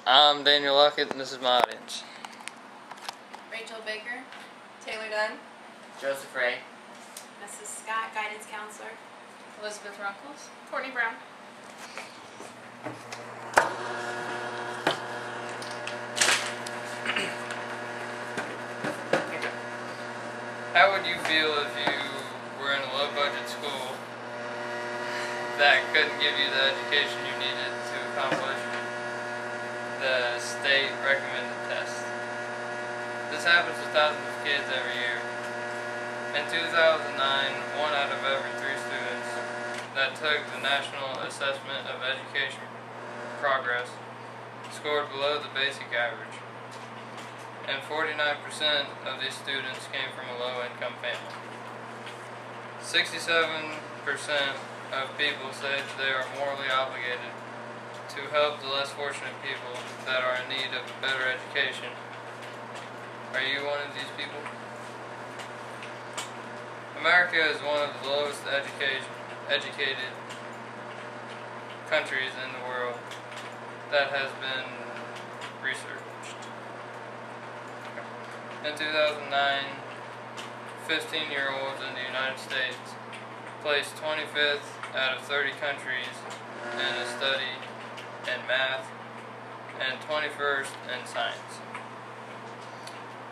I'm Daniel Luckett, and this is my audience. Rachel Baker. Taylor Dunn. Joseph Ray. Mrs. Scott, Guidance Counselor. Elizabeth Runkles. Courtney Brown. How would you feel if you were in a low-budget school that couldn't give you the education you needed to accomplish the state recommended test? This happens to thousands of kids every year. In 2009, 1 out of every 3 students that took the National Assessment of Education Progress scored below the basic average, and 49% of these students came from a low-income family. 67% of people say that they are morally obligated to help the less fortunate people that are in need of a better education. Are you one of these people? America is one of the lowest educated countries in the world that has been researched. In 2009, 15-year-olds in the United States placed 25th out of 30 countries in a study in math and 21st in science.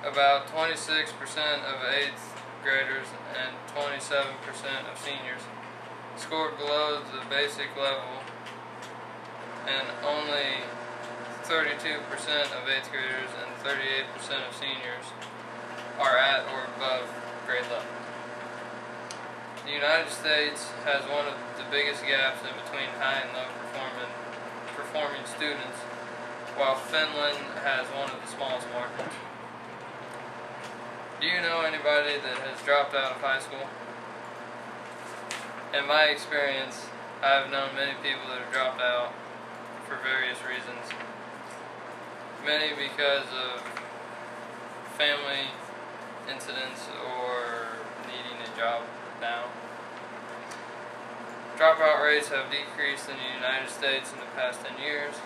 About 26% of 8th graders and 27% of seniors scored below the basic level, and only 32% of 8th graders and 38% of seniors are at or above grade level. The United States has one of the biggest gaps in between high and low performing students, while Finland has one of the smallest margins. Do you know anybody that has dropped out of high school? In my experience, I have known many people that have dropped out for various reasons. Many because of family incidents or needing a job now. Dropout rates have decreased in the United States in the past 10 years.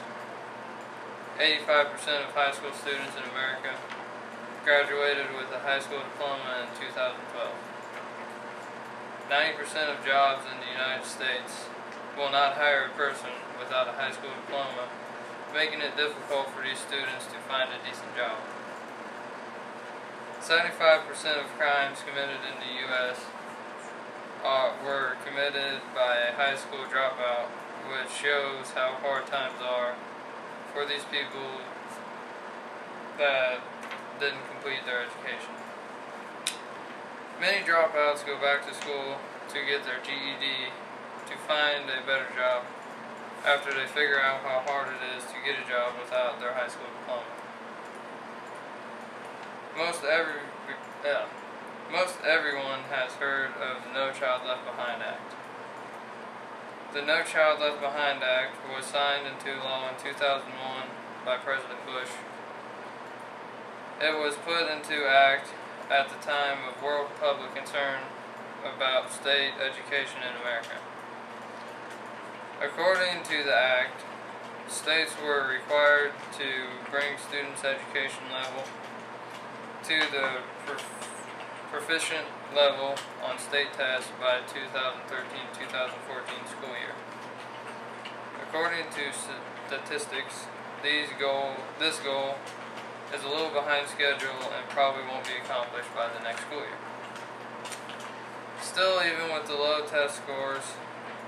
85% of high school students in America graduated with a high school diploma in 2012. 90% of jobs in the United States will not hire a person without a high school diploma, making it difficult for these students to find a decent job. 75% of crimes committed in the U.S. were committed by a high school dropout, which shows how hard times are for these people that didn't complete their education. Many dropouts go back to school to get their GED to find a better job after they figure out how hard it is to get a job without their high school diploma. Most everyone has heard of the No Child Left Behind Act. The No Child Left Behind Act was signed into law in 2001 by President Bush. It was put into act at the time of world public concern about state education in America. According to the act, states were required to bring students' education level to the proficient level on state tests by 2013-2014 school year. According to statistics, this goal is a little behind schedule and probably won't be accomplished by the next school year. Still, even with the low test scores,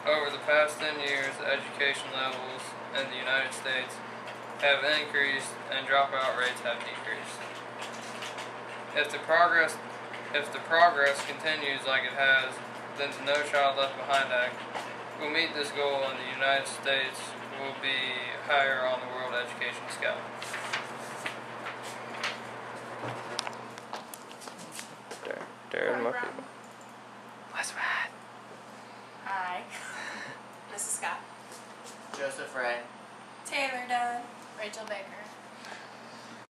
over the past 10 years, education levels in the United States have increased and dropout rates have decreased. If the progress continues like it has, then the No Child Left Behind Act will meet this goal, and the United States will be higher on the world education scale. Darren